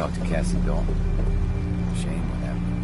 talk to Cassie Dalton. Shame what happened.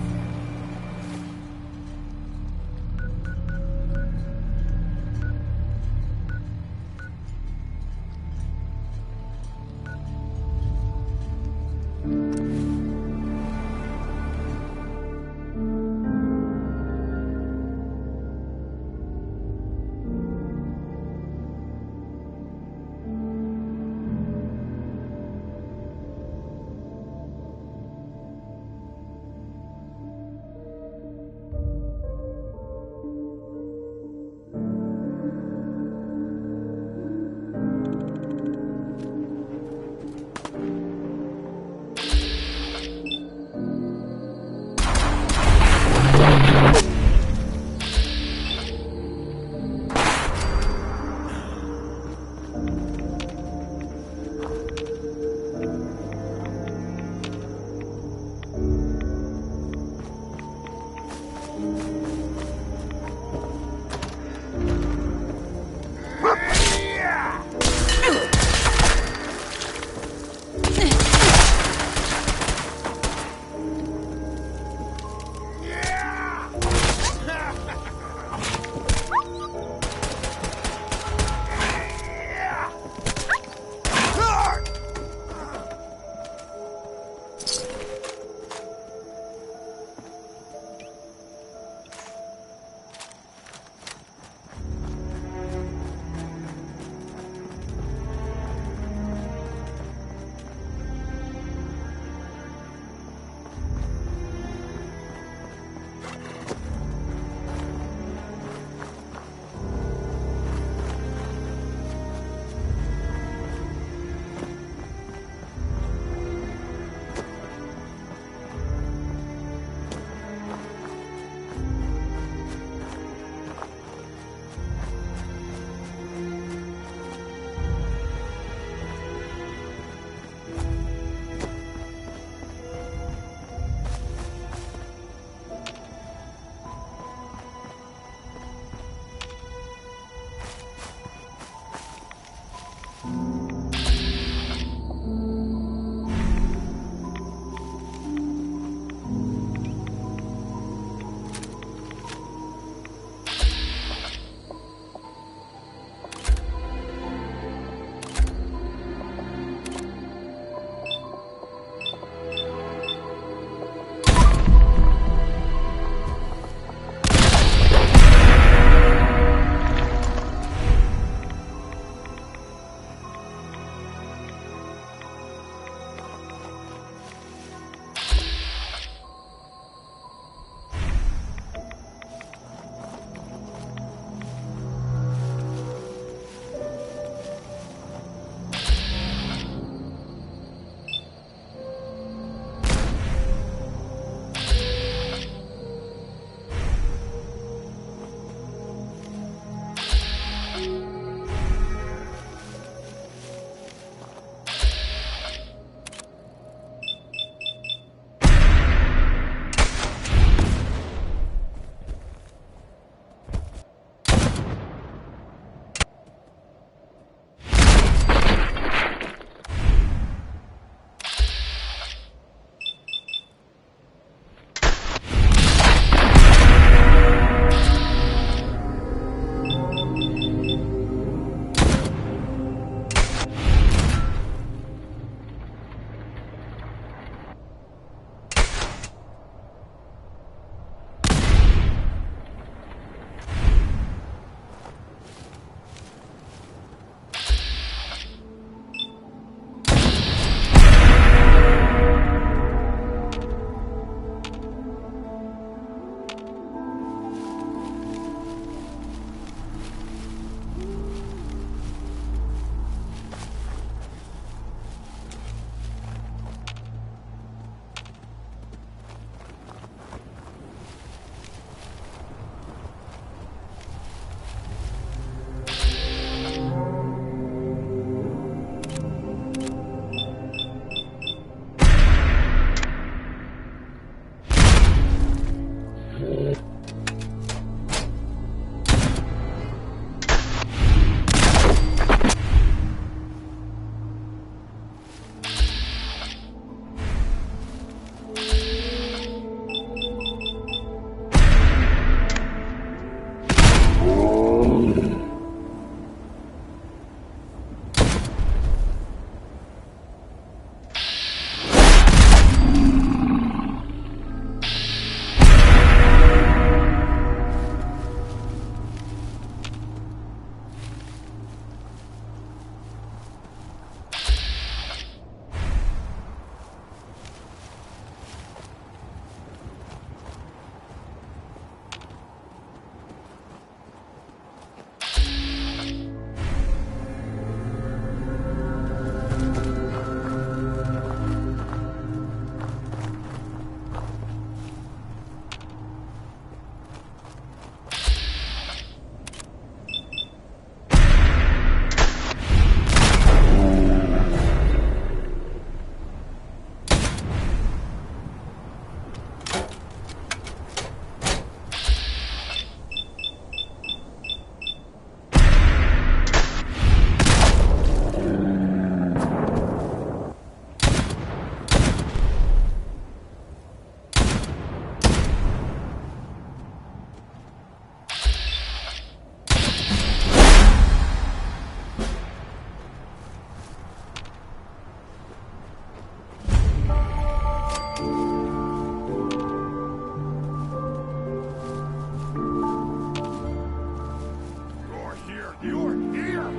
You're here!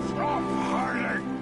Stop hiding!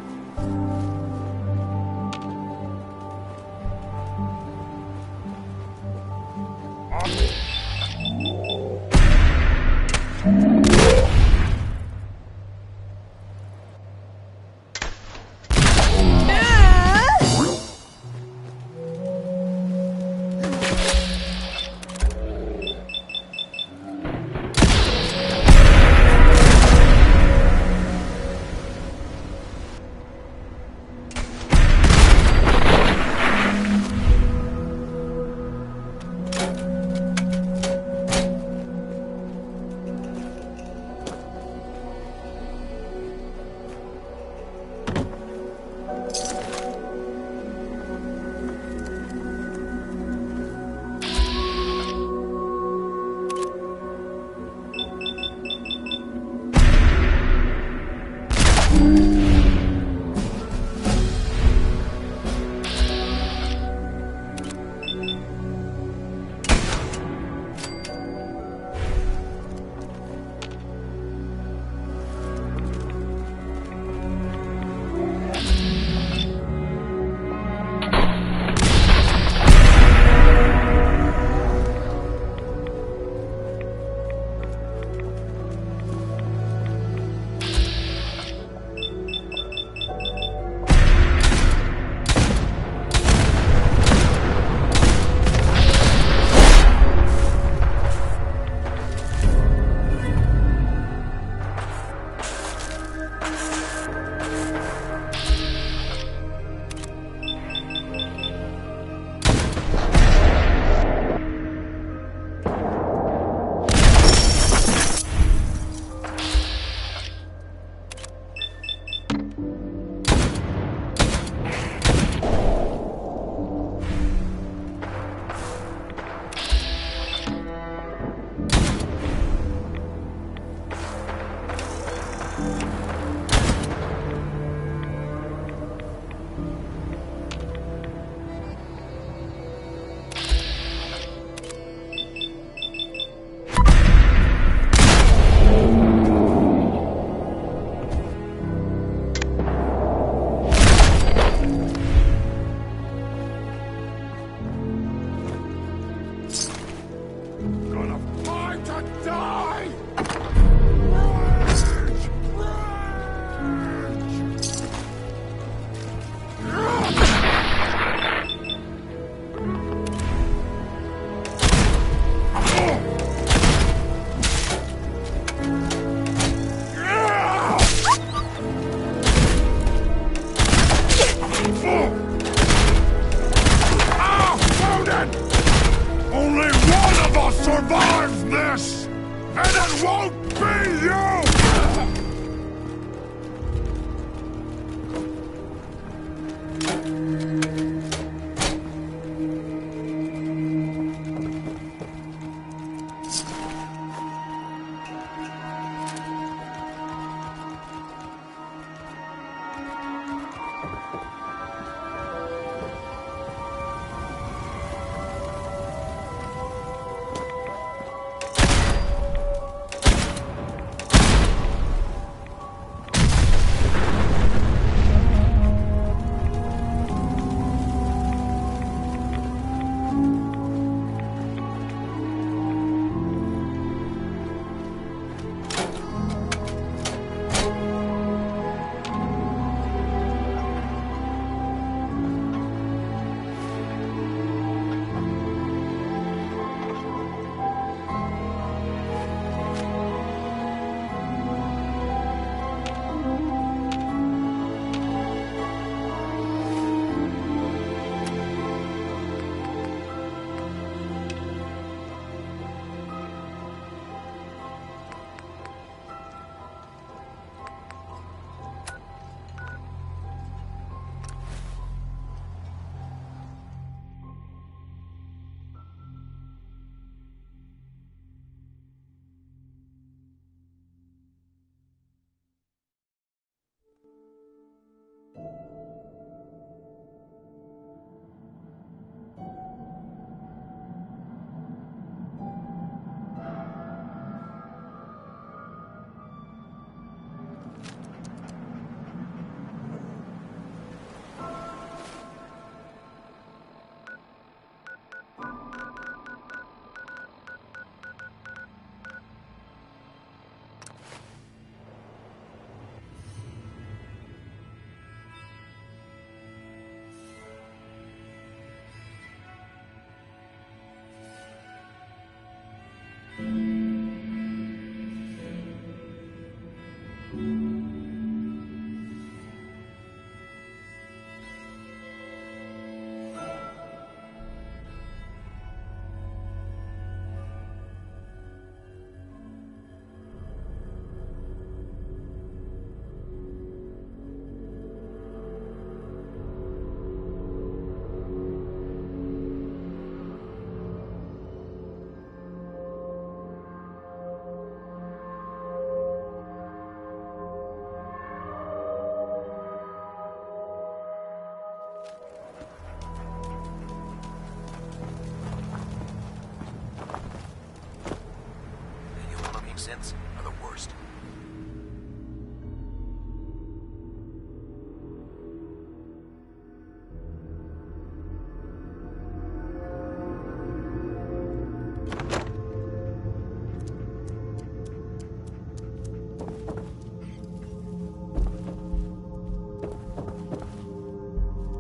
synths are the worst.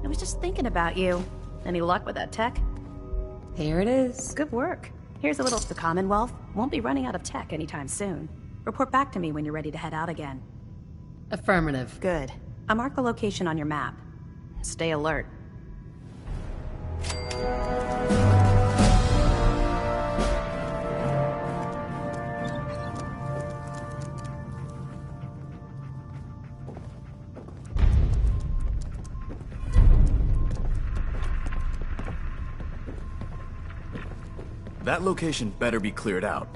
I was just thinking about you. Any luck with that tech? Here it is. Good work. Here's a little. The Commonwealth won't be running out of tech anytime soon. Report back to me when you're ready to head out again. Affirmative. Good. I marked the location on your map. Stay alert. That location better be cleared out.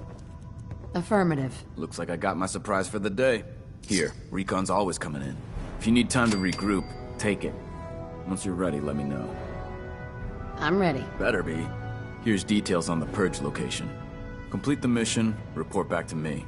Affirmative. Looks like I got my surprise for the day. Here, recon's always coming in. If you need time to regroup, take it. Once you're ready, let me know. I'm ready. Better be. Here's details on the Purge location. Complete the mission, report back to me.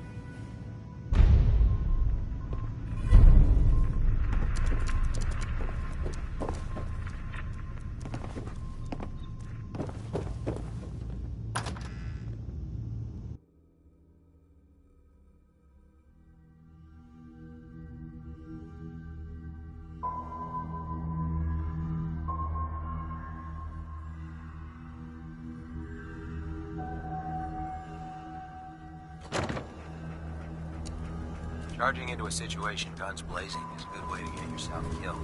Charging into a situation guns blazing is a good way to get yourself killed.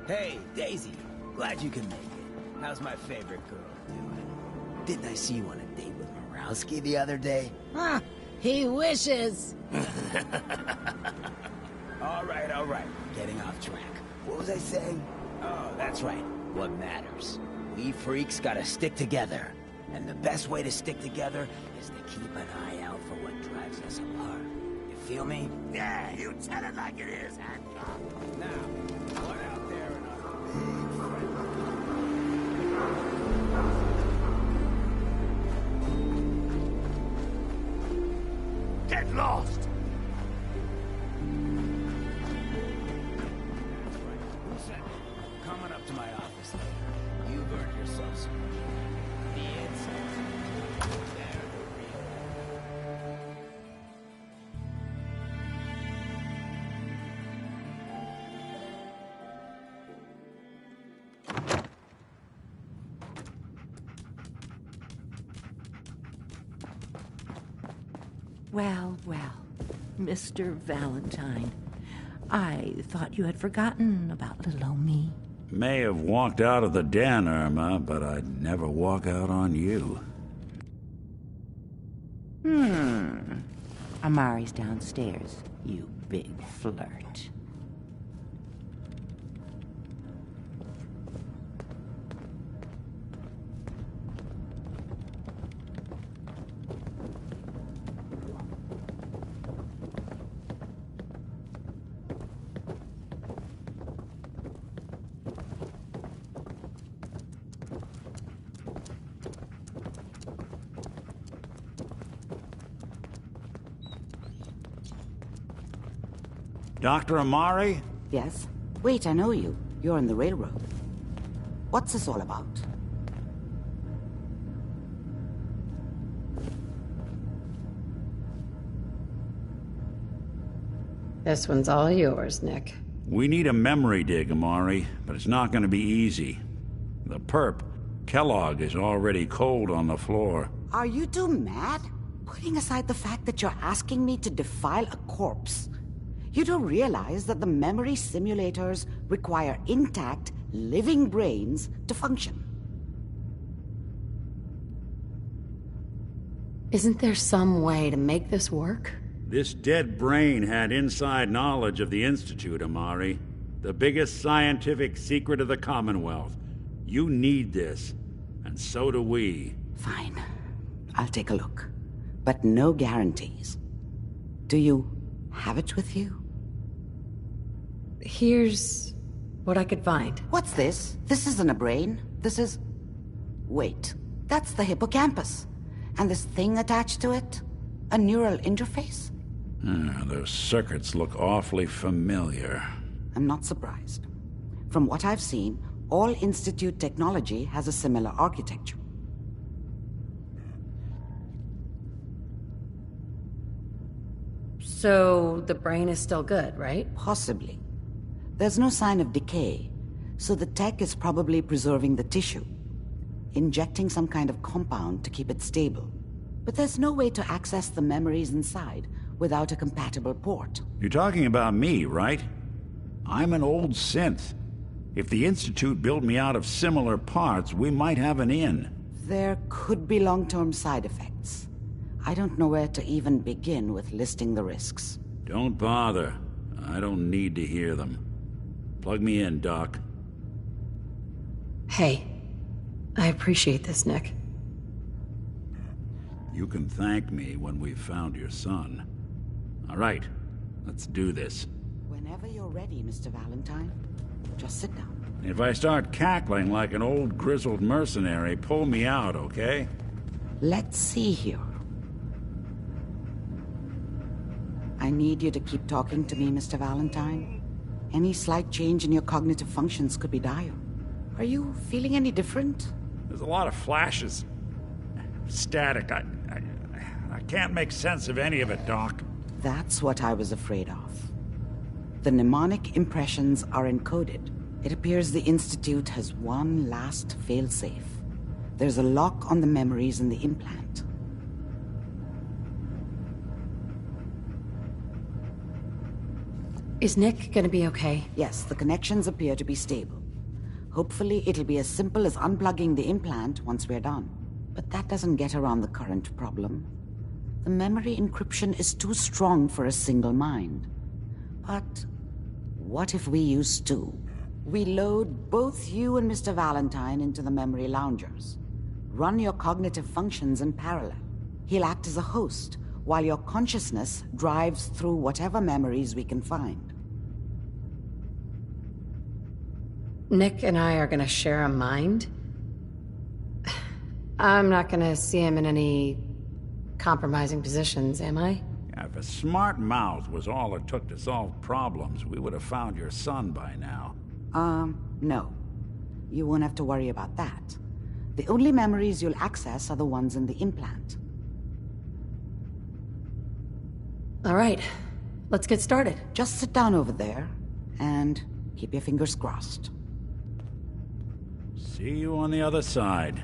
Hey, Daisy. Glad you can make it. How's my favorite girl doing? Didn't I see you on a date with Morowski the other day? Huh, he wishes. All right. Getting off track. What was I saying? Oh, that's right. What matters. We freaks gotta stick together. And the best way to stick together is to keep an eye out for what drives us apart. You feel me? Yeah, you tell it like it is, Hancock. Now, what out there in our big friend? lost. Who said coming up to my office later? You've earned yourself some the insights. They're the real. Well, well, Mr. Valentine. I thought you had forgotten about little old me. May have walked out of the den, Irma, but I'd never walk out on you. Amari's downstairs, you big flirt. Dr. Amari? Yes? Wait, I know you. You're on the railroad. What's this all about? This one's all yours, Nick. We need a memory dig, Amari, but it's not going to be easy. The perp, Kellogg, is already cold on the floor. Are you two mad? Putting aside the fact that you're asking me to defile a corpse, you don't realize that the memory simulators require intact, living brains to function. Isn't there some way to make this work? This dead brain had inside knowledge of the Institute, Amari. The biggest scientific secret of the Commonwealth. You need this, and so do we. Fine. I'll take a look. But no guarantees. Do you have it with you? Here's what I could find. What's this? This isn't a brain. This is... Wait. That's the hippocampus. And this thing attached to it? A neural interface? Those circuits look awfully familiar. I'm not surprised. From what I've seen, all Institute technology has a similar architecture. So the brain is still good, right? Possibly. There's no sign of decay, so the tech is probably preserving the tissue, injecting some kind of compound to keep it stable. But there's no way to access the memories inside without a compatible port. You're talking about me, right? I'm an old synth. If the Institute built me out of similar parts, we might have an in. There could be long-term side effects. I don't know where to even begin with listing the risks. Don't bother. I don't need to hear them. Plug me in, Doc. Hey, I appreciate this, Nick. You can thank me when we've found your son. All right, let's do this. Whenever you're ready, Mr. Valentine. Just sit down. If I start cackling like an old grizzled mercenary, pull me out, okay? Let's see here. I need you to keep talking to me, Mr. Valentine. Any slight change in your cognitive functions could be dire. Are you feeling any different? There's a lot of flashes. Static. I can't make sense of any of it, Doc. That's what I was afraid of. The mnemonic impressions are encoded. It appears the Institute has one last failsafe. There's a lock on the memories in the implant. Is Nick gonna be okay? Yes, the connections appear to be stable. Hopefully, it'll be as simple as unplugging the implant once we're done. But that doesn't get around the current problem. The memory encryption is too strong for a single mind. But what if we use two? We load both you and Mr. Valentine into the memory loungers. Run your cognitive functions in parallel. He'll act as a host, while your consciousness drives through whatever memories we can find. Nick and I are gonna share a mind? I'm not gonna see him in any compromising positions, am I? If a smart mouth was all it took to solve problems, we would have found your son by now. No. You won't have to worry about that. The only memories you'll access are the ones in the implant. All right, let's get started. Just sit down over there, and keep your fingers crossed. See you on the other side.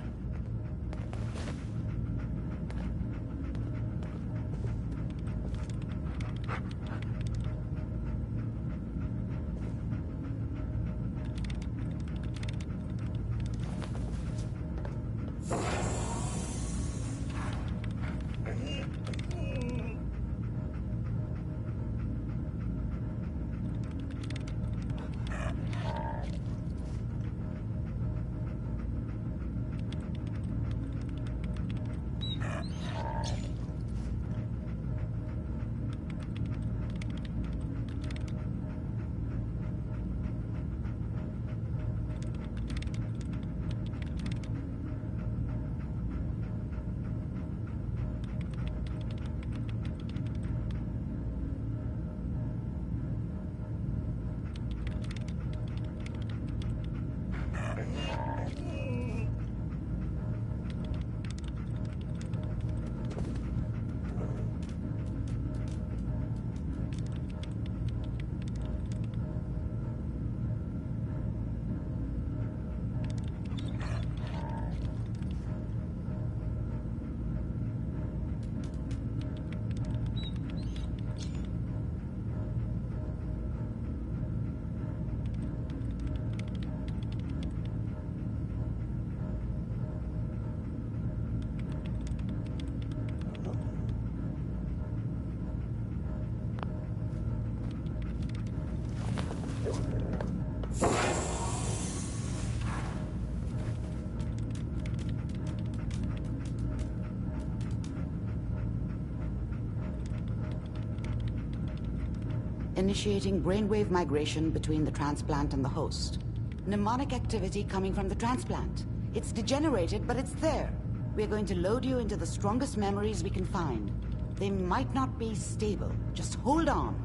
Initiating brainwave migration between the transplant and the host. Mnemonic activity coming from the transplant. It's degenerated, but it's there. We're going to load you into the strongest memories we can find. They might not be stable. Just hold on.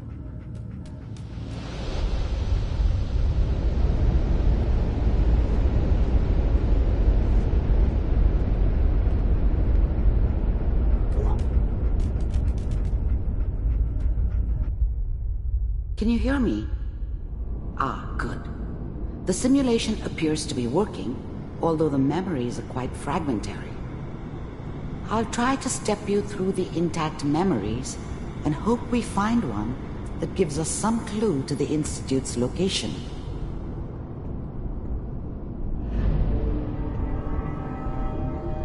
Can you hear me? Ah, good. The simulation appears to be working, although the memories are quite fragmentary. I'll try to step you through the intact memories and hope we find one that gives us some clue to the Institute's location.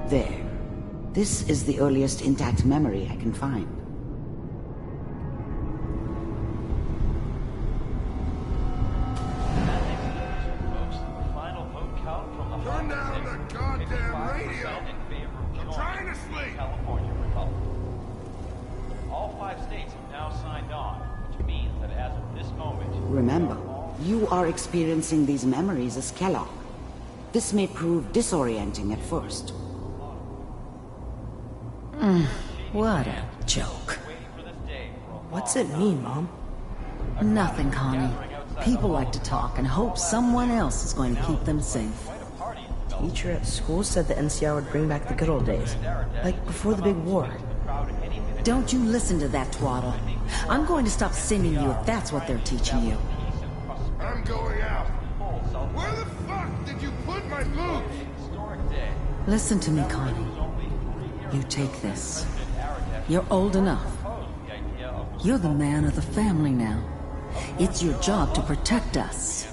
There. This is the earliest intact memory I can find. Turn down the goddamn radio! I'm trying to sleep! California Republic. All 5 states have now signed on, which means that as of this moment... Remember, you are experiencing these memories as Kellogg. This may prove disorienting at first. What a joke. What's it mean, Mom? Nothing, Connie. People like to talk and hope someone else is going to keep them safe. Teacher at school said the NCR would bring back the good old days, like before the big war. Don't you listen to that twaddle. I'm going to stop sending you if that's what they're teaching you. I'm going out. Where the fuck did you put my boots? Listen to me, Connie. You take this. You're old enough. You're the man of the family now. It's your job to protect us.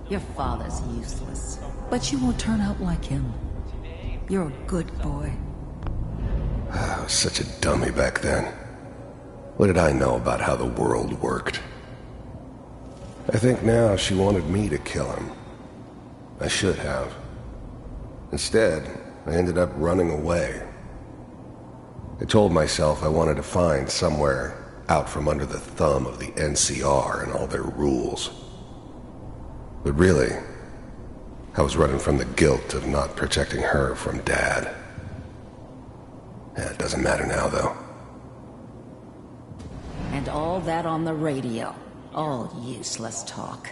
Your father's useless, but you won't turn out like him. You're a good boy. I was such a dummy back then. What did I know about how the world worked? I think now she wanted me to kill him. I should have. Instead, I ended up running away. I told myself I wanted to find somewhere out from under the thumb of the NCR and all their rules. But really, I was running from the guilt of not protecting her from Dad. It doesn't matter now, though. and all that on the radio. All useless talk.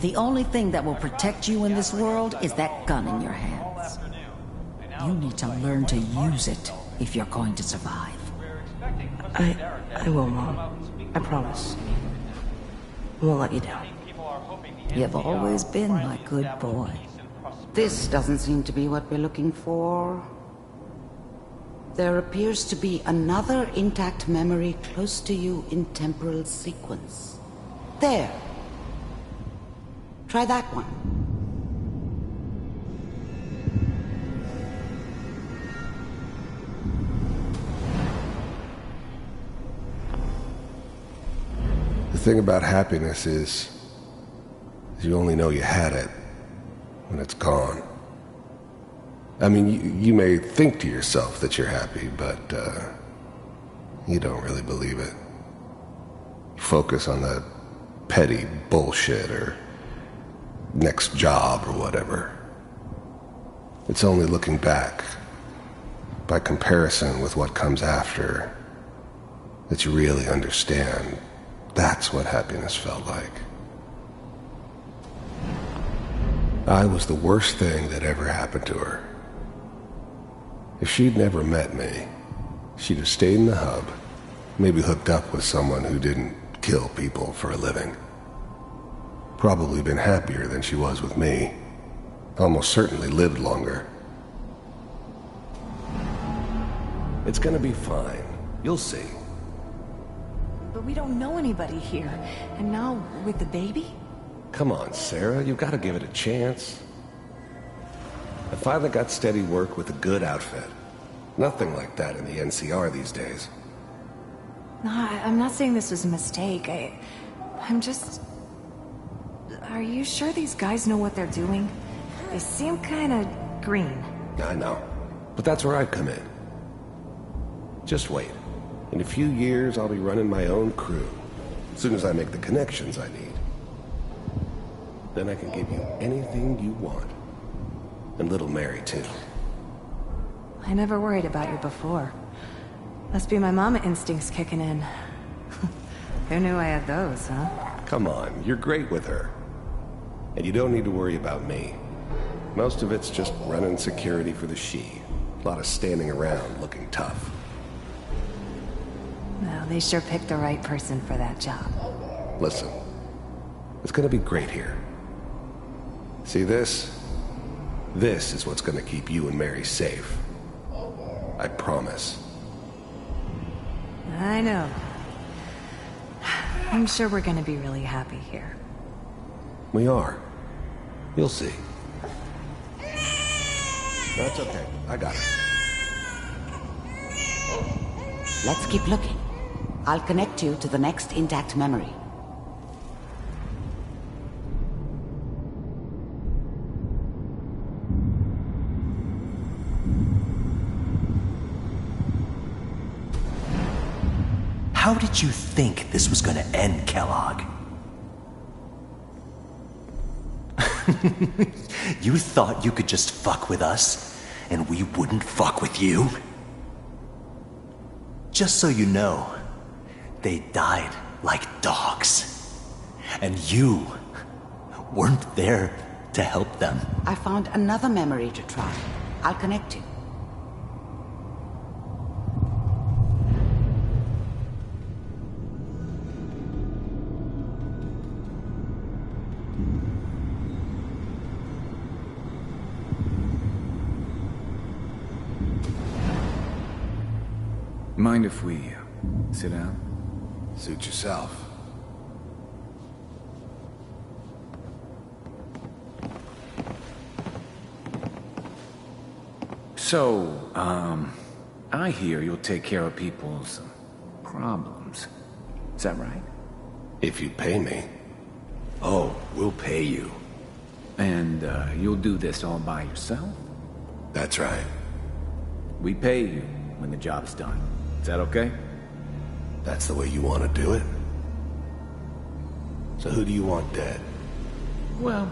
The only thing that will protect you in this world is that gun in your hands. You need to learn to use it if you're going to survive. I will, Mom. I promise. I won't let you down. You've always been my good boy. This doesn't seem to be what we're looking for. There appears to be another intact memory close to you in temporal sequence. There. Try that one. The thing about happiness is you only know you had it when it's gone. I mean, you may think to yourself that you're happy, but you don't really believe it. You focus on the petty bullshit or next job or whatever. It's only looking back, by comparison with what comes after, that you really understand that's what happiness felt like. I was the worst thing that ever happened to her. If she'd never met me, she'd have stayed in the hub, maybe hooked up with someone who didn't kill people for a living. Probably been happier than she was with me. Almost certainly lived longer. It's gonna be fine. You'll see. But we don't know anybody here. And now, with the baby? Come on, Sarah, you've got to give it a chance. I finally got steady work with a good outfit. Nothing like that in the NCR these days. No, I'm not saying this was a mistake. I'm just... Are you sure these guys know what they're doing? They seem kinda green. I know. But that's where I come in. Just wait. In a few years, I'll be running my own crew. As soon as I make the connections I need. Then I can give you anything you want. And little Mary, too. I never worried about you before. Must be my mama instincts kicking in. Who knew I had those, huh? Come on, you're great with her. And you don't need to worry about me. Most of it's just running security for the she. A lot of standing around looking tough. Well, they sure picked the right person for that job. Listen, it's gonna be great here. See this? This is what's gonna keep you and Mary safe. I promise. I know. I'm sure we're gonna be really happy here. We are. You'll see. That's okay. I got it. Let's keep looking. I'll connect you to the next intact memory. How did you think this was gonna end, Kellogg? You thought you could just fuck with us, and we wouldn't fuck with you? Just so you know, they died like dogs. And you weren't there to help them. I found another memory to try. I'll connect you. Mind if we sit down? Suit yourself. So, I hear you'll take care of people's problems. Is that right? If you pay me. Oh, we'll pay you. And, you'll do this all by yourself? That's right. We pay you when the job's done. Is that okay? That's the way you want to do it? So who do you want dead? Well,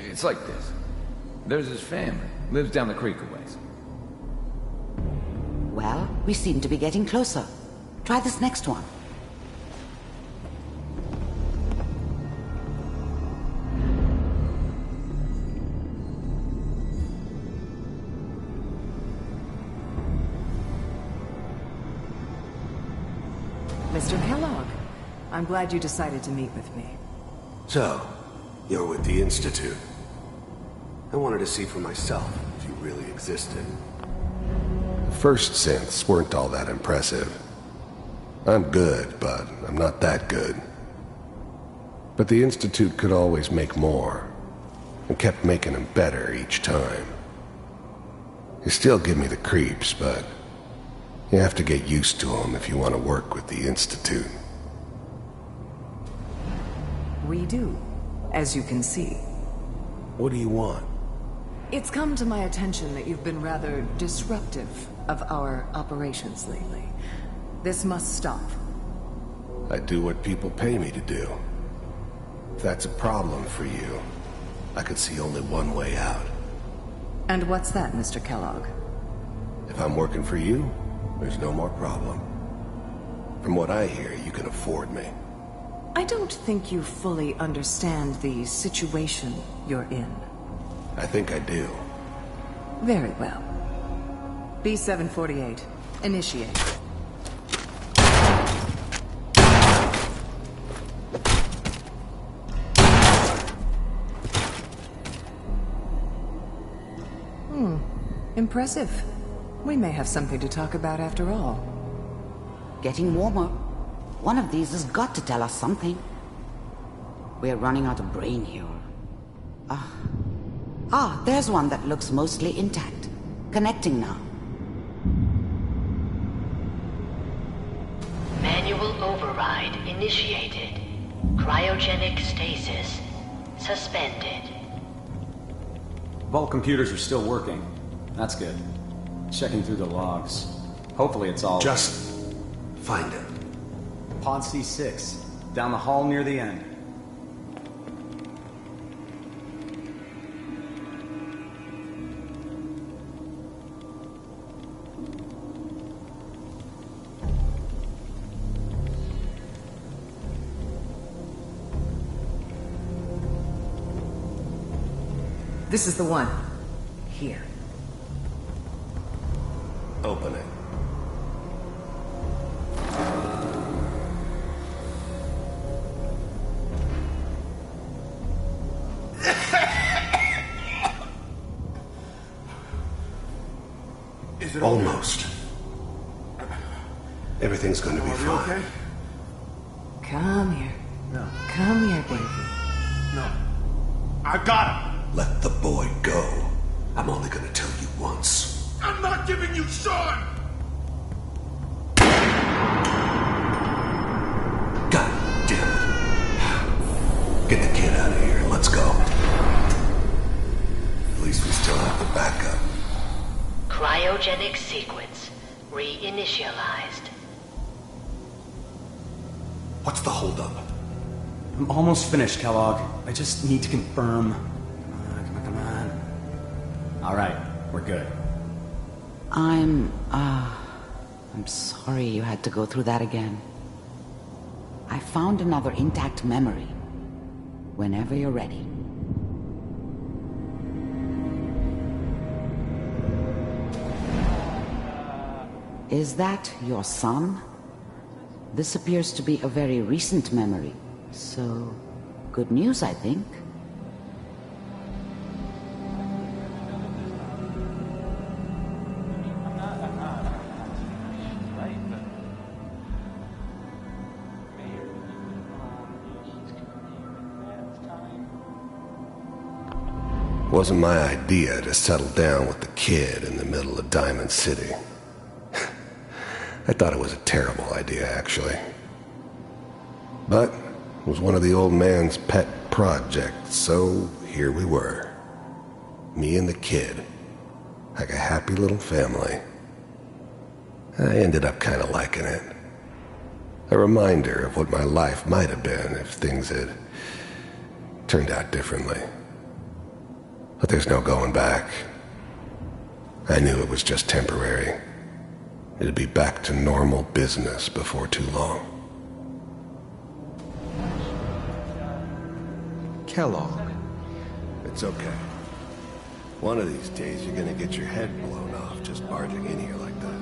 it's like this. There's his family. Lives down the creek a ways. Well, we seem to be getting closer. Try this next one. Mr. Kellogg. I'm glad you decided to meet with me. So, you're with the Institute. I wanted to see for myself if you really existed. The first synths weren't all that impressive. I'm good, but I'm not that good. But the Institute could always make more, and kept making them better each time. They still give me the creeps, but you have to get used to them if you want to work with the Institute. We do, as you can see. What do you want? It's come to my attention that you've been rather disruptive of our operations lately. This must stop. I do what people pay me to do. If that's a problem for you, I could see only one way out. And what's that, Mr. Kellogg? If I'm working for you, there's no more problem. From what I hear, you can afford me. I don't think you fully understand the situation you're in. I think I do. Very well. B-748, initiate. Impressive. We may have something to talk about after all. Getting warmer. One of these has got to tell us something. We're running out of brain here. There's one that looks mostly intact. Connecting now. Manual override initiated. Cryogenic stasis suspended. Vault computers are still working. That's good. Checking through the logs. Hopefully it's all... Just find him. Pod C6. Down the hall near the end. This is the one. Here. Open it. Is it Almost. Everything's going to be fine. Okay? Come here. No. Come here, baby. No. I got him. Let the boy go. I'm only going to tell you once. I'm not giving you Sean! God damn it. Get the kid out of here. Let's go. At least we still have the backup. Cryogenic sequence reinitialized. What's the holdup? I'm almost finished, Kellogg. I just need to confirm. Come on. All right, we're good. I'm sorry you had to go through that again. I found another intact memory. Whenever you're ready. Is that your son? This appears to be a very recent memory, so good news, I think. Wasn't my idea to settle down with the kid in the middle of Diamond City. I thought it was a terrible idea, actually. But it was one of the old man's pet projects, so here we were. Me and the kid. Like a happy little family. I ended up kind of liking it. A reminder of what my life might have been if things had turned out differently. But there's no going back. I knew it was just temporary. It'd be back to normal business before too long. Kellogg. It's okay. One of these days you're gonna get your head blown off just barging in here like that.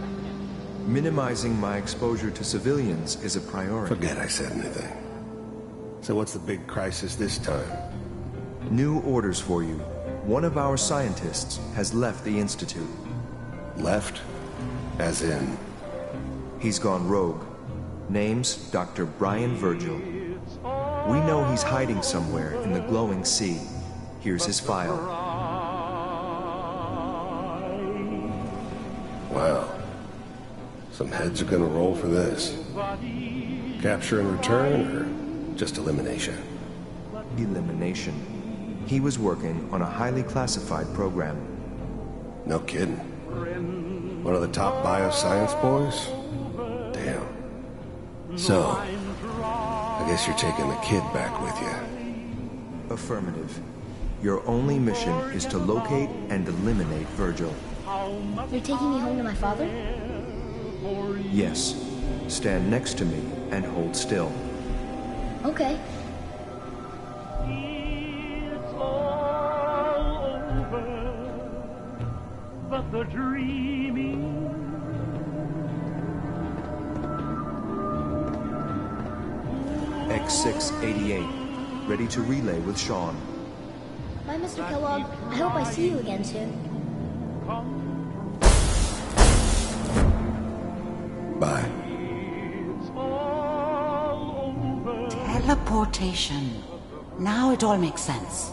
Minimizing my exposure to civilians is a priority. Forget I said anything. So what's the big crisis this time? New orders for you. One of our scientists has left the Institute. Left? As in? He's gone rogue. Name's Dr. Brian Virgil. We know he's hiding somewhere in the glowing sea. Here's his file. Wow. Some heads are gonna roll for this. Capture and return, or just elimination? Elimination. He was working on a highly classified program. No kidding. One of the top bioscience boys? Damn. So, I guess you're taking the kid back with you. Affirmative. Your only mission is to locate and eliminate Virgil. You're taking me home to my father? Yes. Stand next to me and hold still. Okay. But the dreaming X688, ready to relay with Sean. Bye, Mr. Kellogg. I hope I see you again soon. Bye. Teleportation. Now it all makes sense.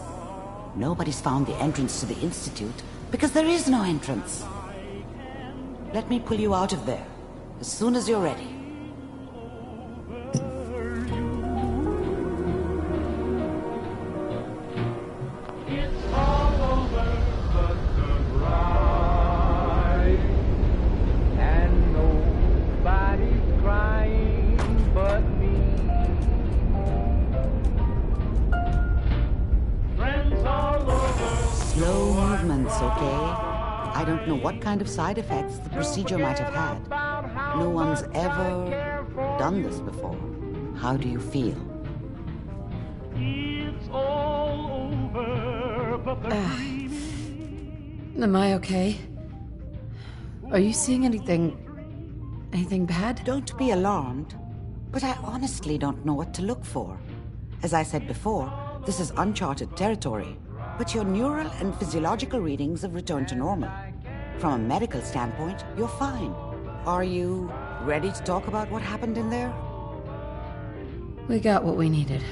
Nobody's found the entrance to the Institute because there is no entrance. Let me pull you out of there as soon as you're ready. Slow movements, okay? I don't know what kind of side effects the procedure might have had. No one's ever done this before. How do you feel? Am I okay? Are you seeing anything bad? Don't be alarmed, but I honestly don't know what to look for. As I said before, this is uncharted territory, but your neural and physiological readings have returned to normal. From a medical standpoint, you're fine. Are you ready to talk about what happened in there? We got what we needed.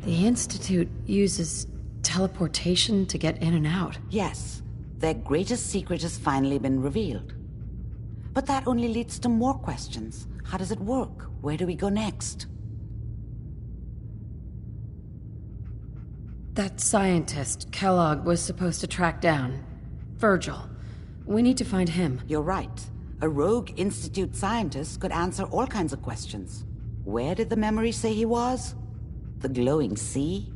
The Institute uses teleportation to get in and out. Yes, their greatest secret has finally been revealed. But that only leads to more questions. How does it work? Where do we go next? That scientist, Kellogg, was supposed to track down Virgil. We need to find him. You're right. A rogue Institute scientist could answer all kinds of questions. Where did the memory say he was? The glowing sea?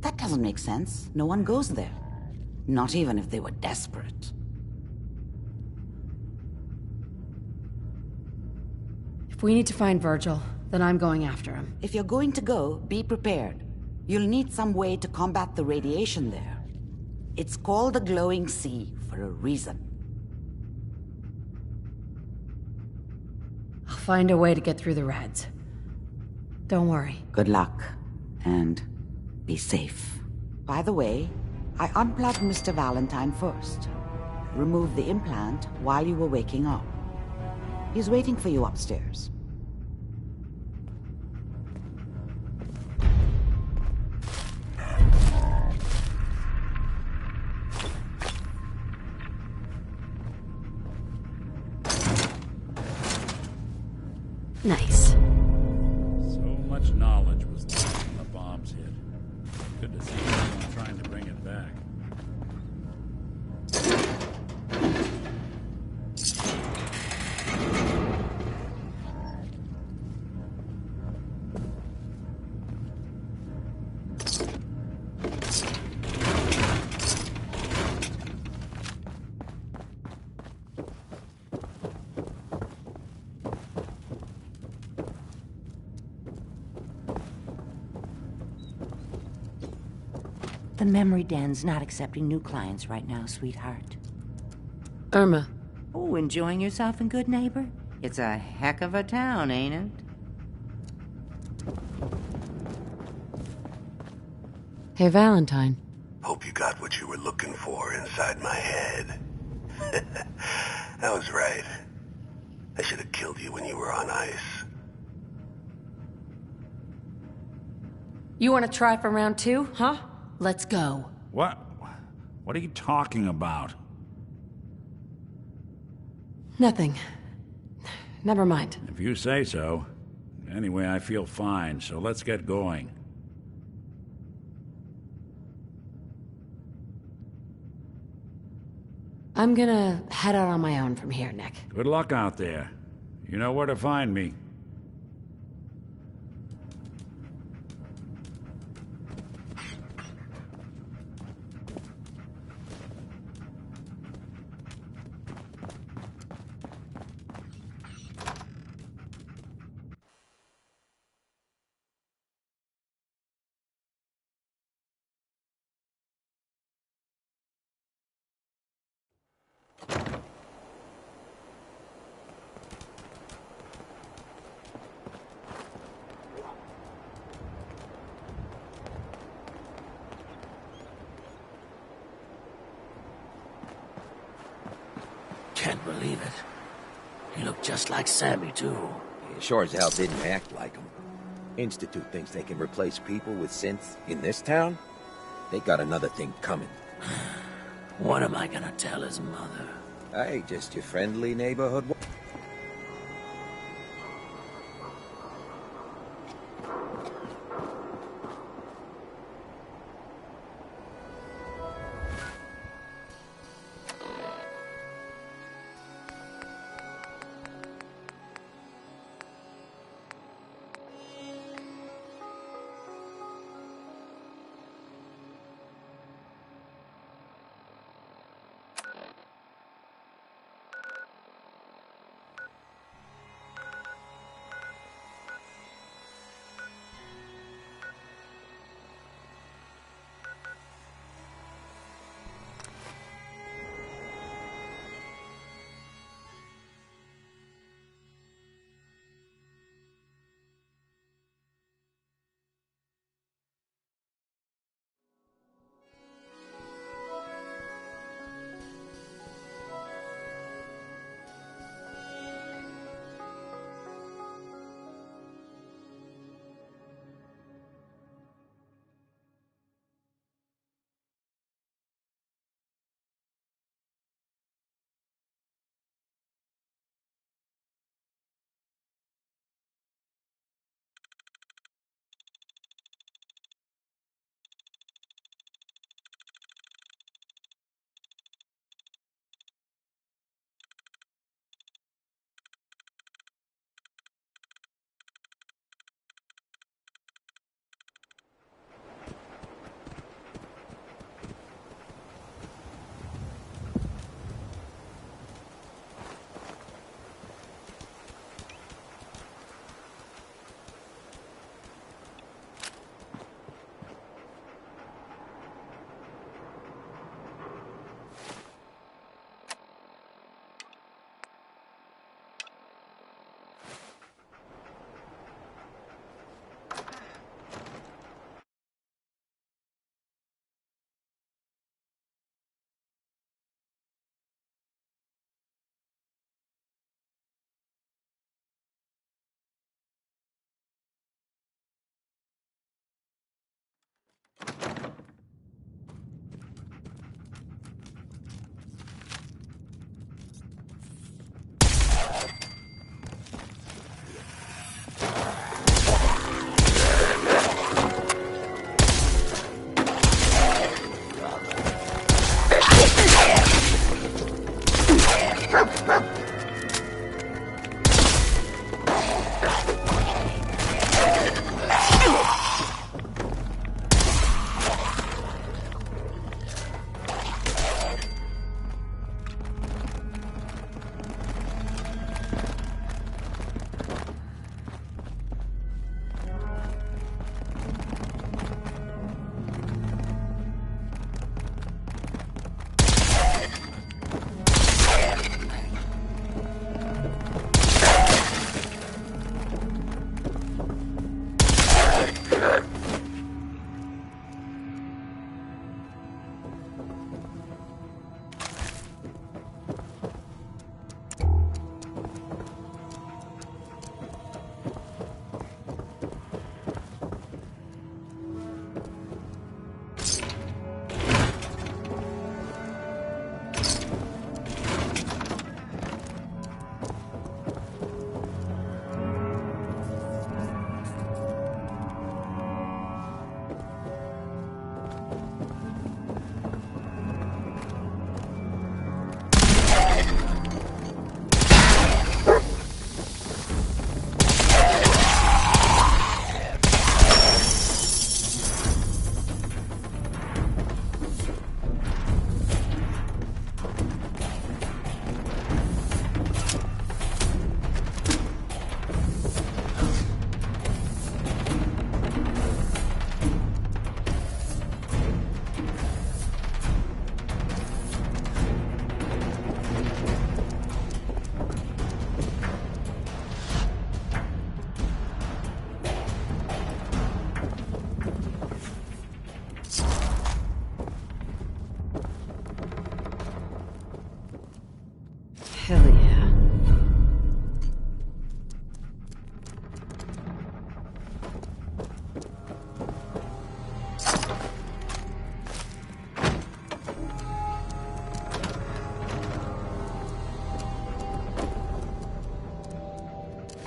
That doesn't make sense. No one goes there. Not even if they were desperate. If we need to find Virgil, then I'm going after him. If you're going to go, be prepared. You'll need some way to combat the radiation there. It's called the glowing sea for a reason. I'll find a way to get through the rads. Don't worry. Good luck, and be safe. By the way, I unplugged Mr. Valentine first. Removed the implant while you were waking up. He's waiting for you upstairs. Nice. So much knowledge was lost when the bombs hit. Good to see someone trying to bring it back. The memory den's not accepting new clients right now, sweetheart. Irma, Oh, enjoying yourself in Good Neighbor? It's a heck of a town, ain't it? Hey, Valentine. Hope you got what you were looking for inside my head. I was right. I should have killed you when you were on ice. You want to try for round 2, huh? Let's go. What? What are you talking about? Nothing. Never mind. If you say so. Anyway, I feel fine, so let's get going. I'm gonna head out on my own from here, Nick. Good luck out there. You know where to find me. Can't believe it. He looked just like Sammy, too. He sure as hell didn't act like him. Institute thinks they can replace people with synths in this town? They got another thing coming. What am I gonna tell his mother? Hey, just your friendly neighborhood.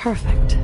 Perfect.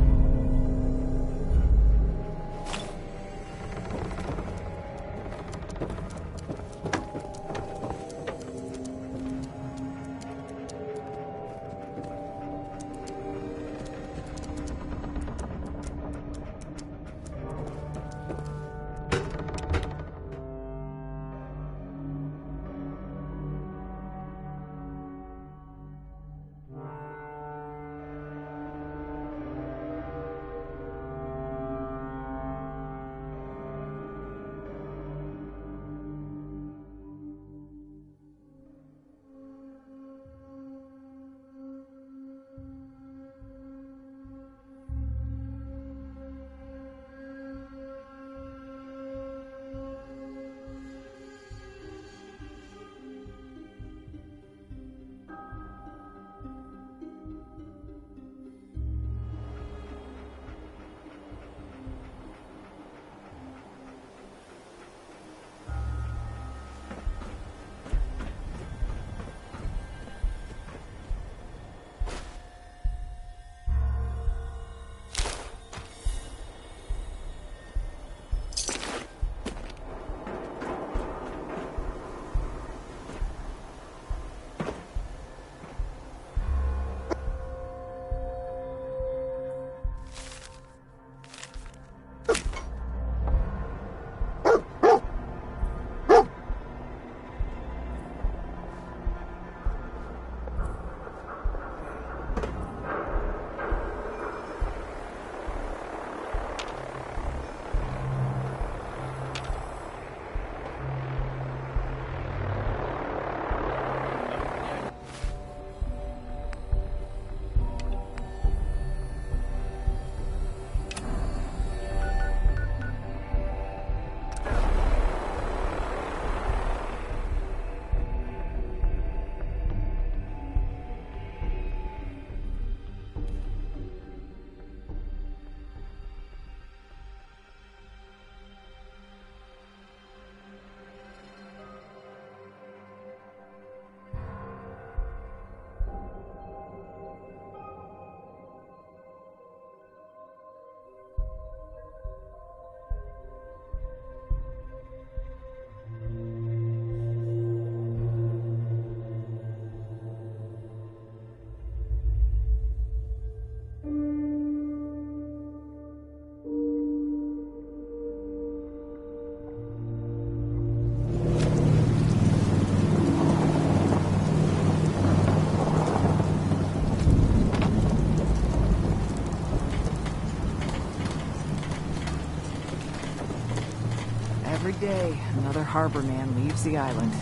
Every day, another harbor man leaves the island.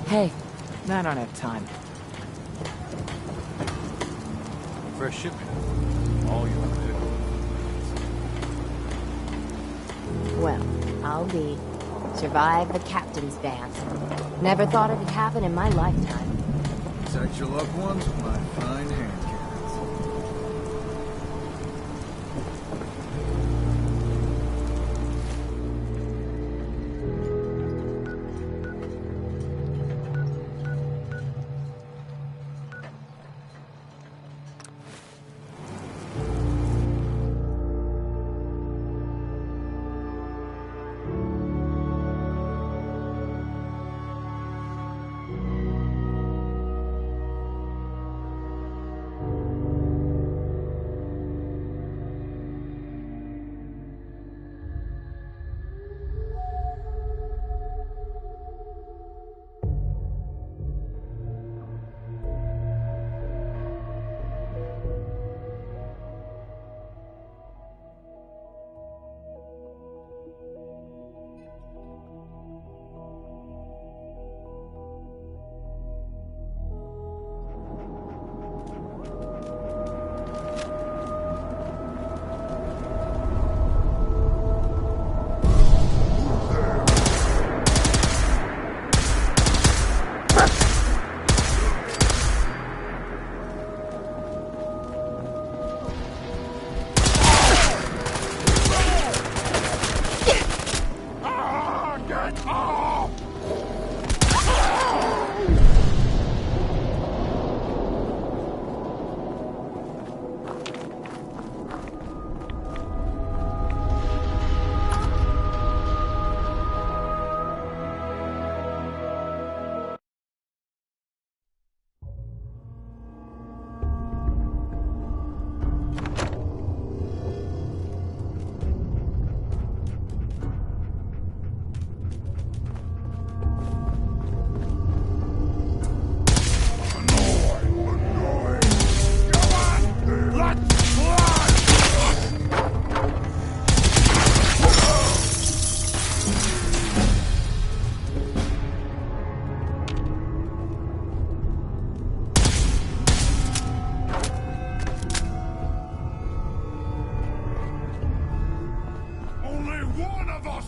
Hey. I don't have time. Fresh shipment. All you can do. Well, I'll be. Survive the captain's dance. Never thought it'd happen in my lifetime. Protect your loved ones with my fine hand cannons.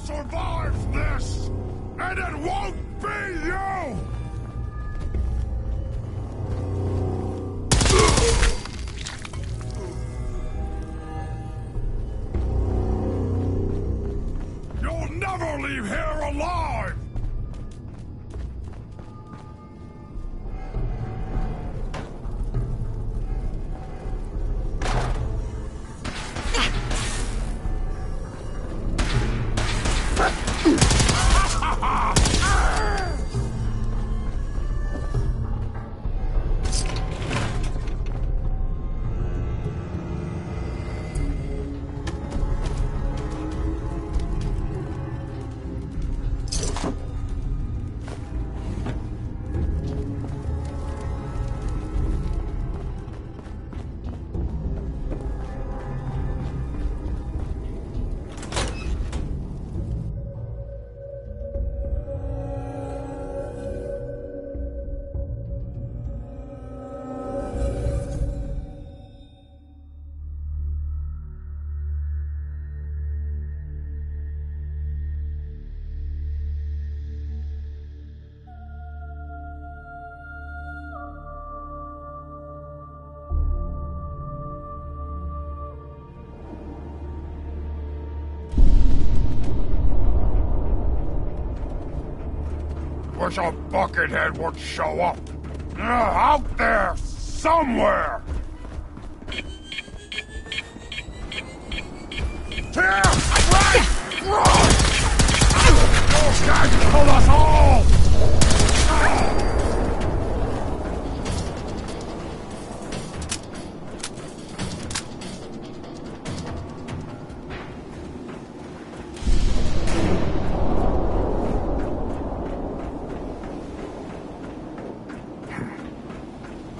survives this, and it won't be you! You'll never leave here alive! Wish a buckethead would show up. Out there, somewhere! Here! Right! Right! Those guys killed us all!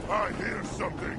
I hear something.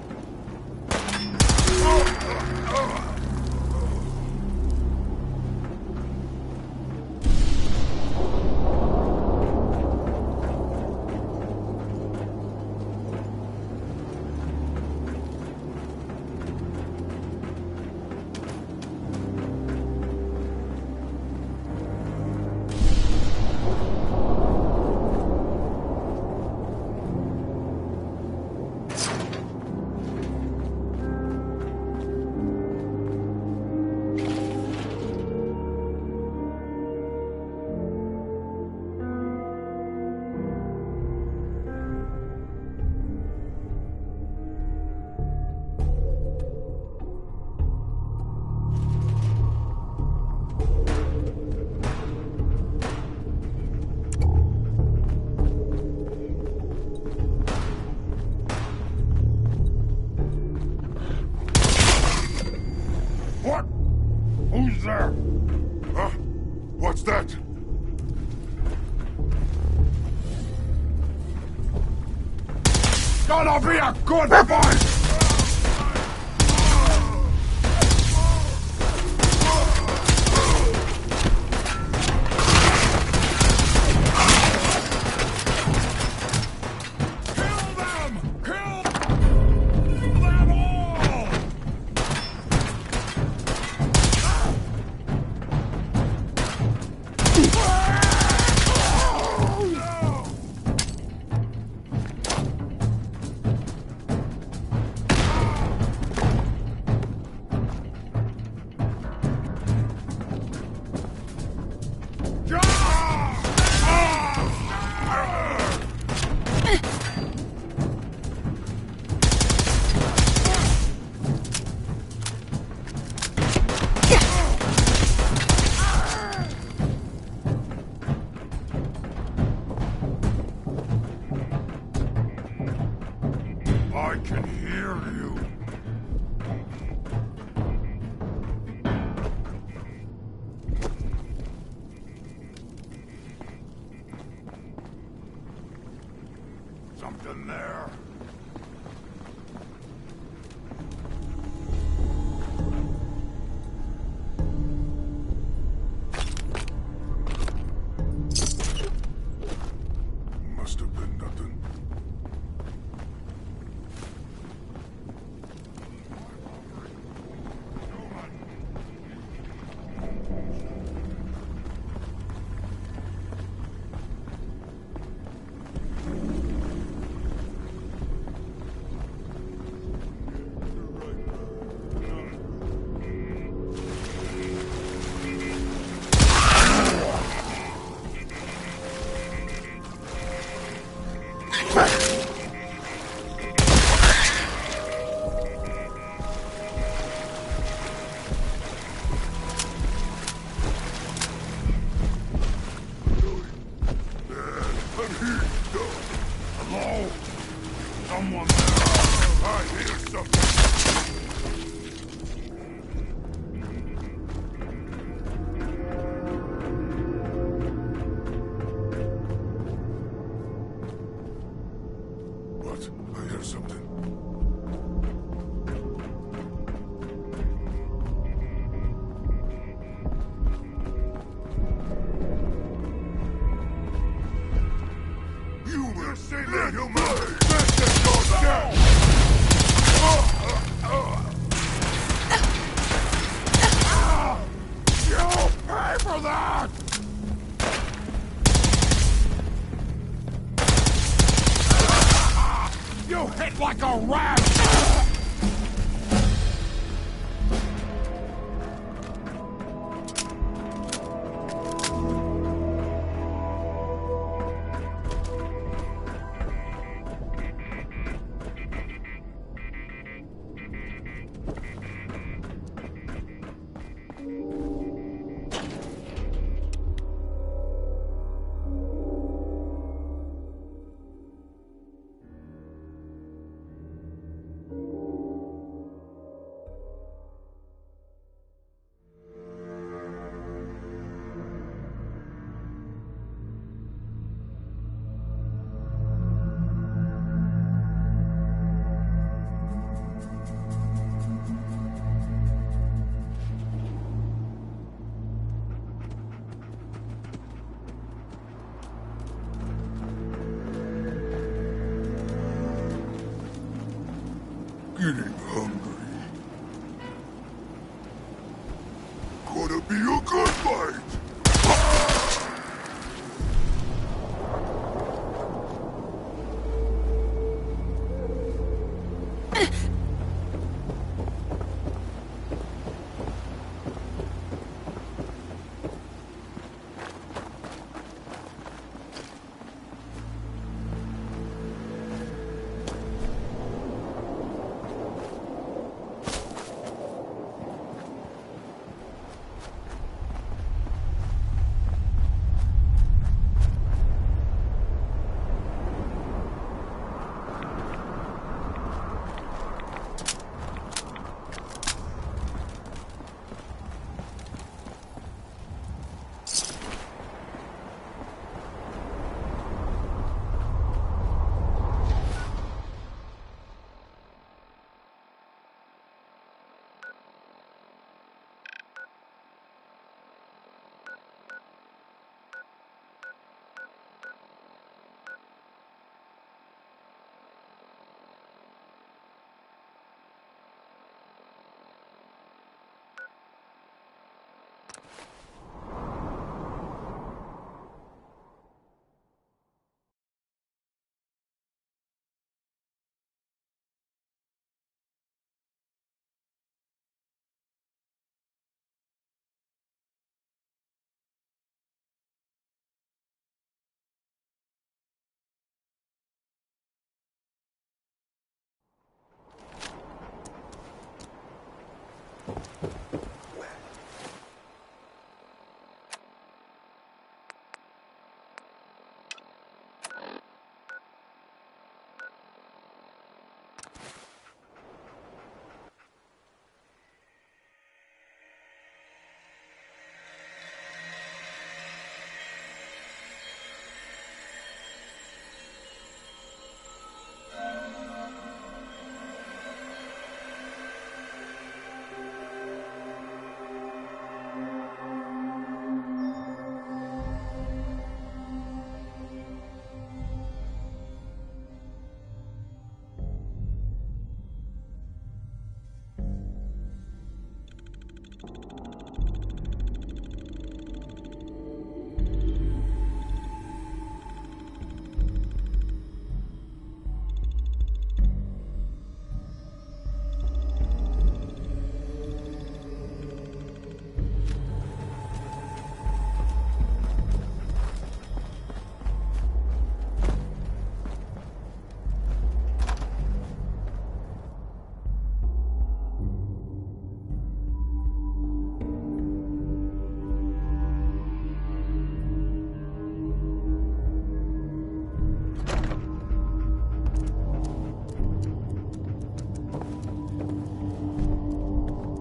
What? Who's there? Huh? What's that? Gonna be a good fight! little man! This is your death! You'll pay for that! You hit like a rat! Getting hungry. Gonna be a good fight!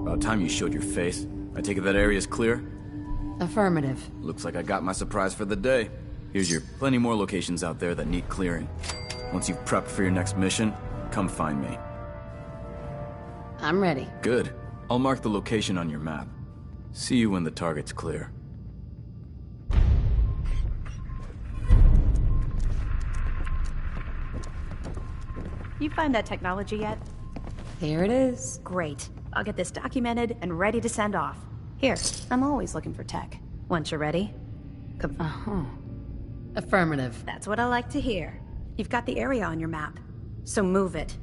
About time you showed your face. I take it that area's clear? Affirmative. Looks like I got my surprise for the day. Here's your plenty more locations out there that need clearing. Once you've prepped for your next mission, come find me. I'm ready. Good. I'll mark the location on your map. See you when the target's clear. You find that technology yet? Here it is. Great. I'll get this documented and ready to send off. Here, I'm always looking for tech. Once you're ready, Uh-huh. Affirmative. That's what I like to hear. You've got the area on your map, so move it.